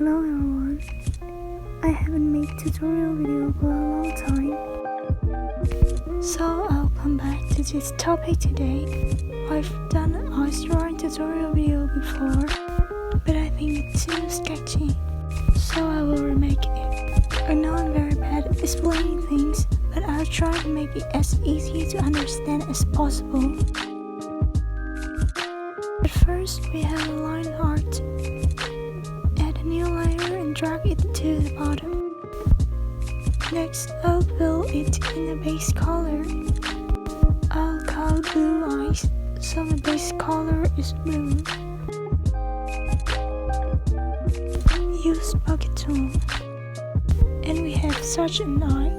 Hello everyone, I haven't made tutorial video for a long time, so I'll come back to this topic today. I've done an ice drawing tutorial video before, but I think it's too sketchy, so I will remake it. I know I'm very bad at explaining things, but I'll try to make it as easy to understand as possible. But first we have a line art. Add a new layer and drag it to the bottom. Next, I'll fill it in the base color. I'll color blue eyes, so the base color is blue. Use bucket tool. And we have such an eye.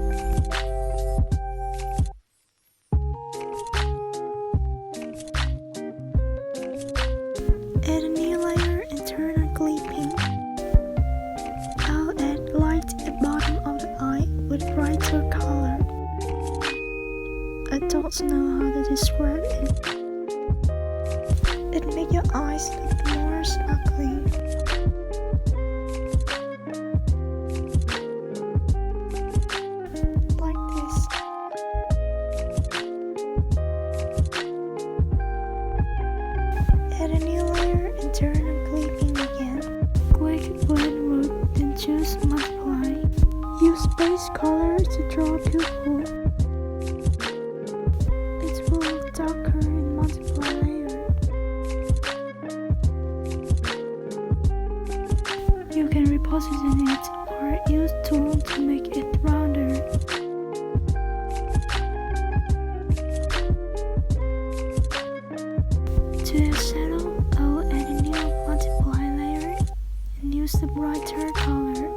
Add a new layer and turn on clipping. I'll add light at the bottom of the eye with brighter color. I don't know how to describe it. It makes your eyes look more sparkly. Like this. Add a new layer and turn on clipping again. Click blend mode, then choose multiply. Use base color to draw a pupil. It will look darker in multiply layer. You can reposition it or use tool to make it rounder. To the shadow, I will add a new multiply layer and use the brighter color.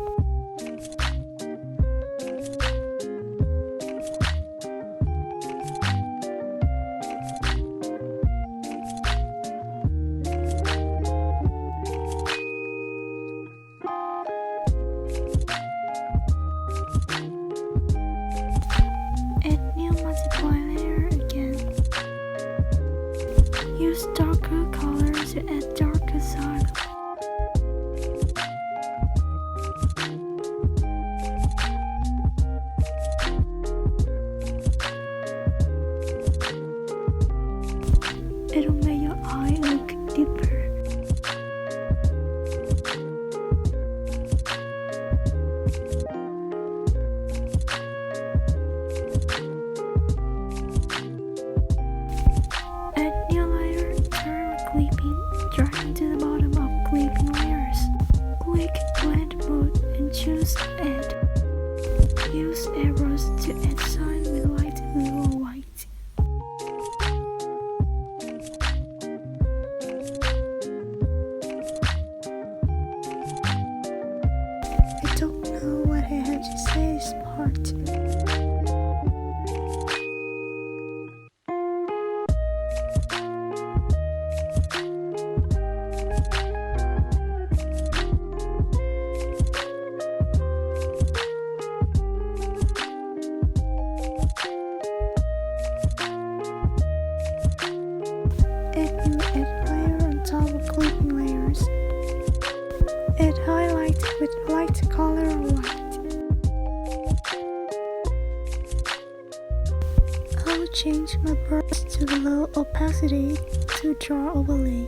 Add new multiply layer again. Use darker color to add darker side. It'll make your eye look deeper. Add new layer, turn clipping, drag to the bottom of clipping layers. Click blend mode and choose add. Use arrows to add sign with light blue or white. I don't know what I have to say this part. Add new add layer on top of clipping layers. Add highlight with light color white. I'll change my brush to low opacity to draw overlay.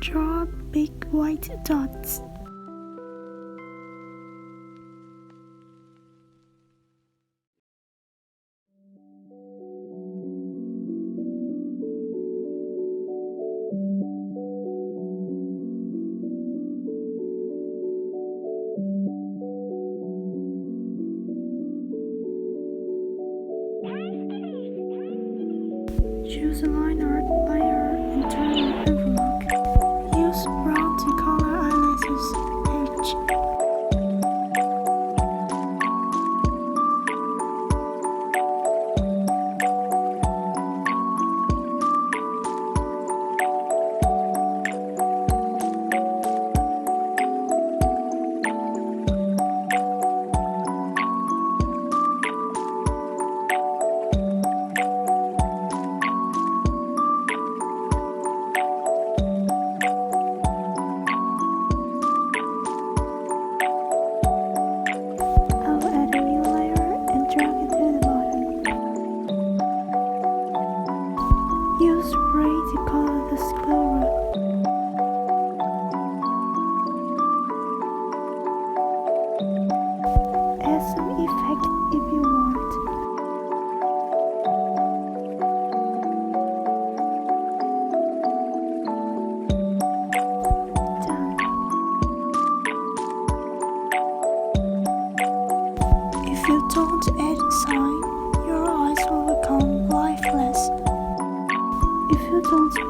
Draw big white dots. Choose a line art layer and turn on envelope. Use brown to color eyelashes edge.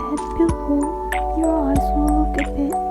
add pupil, your eyes will look a bit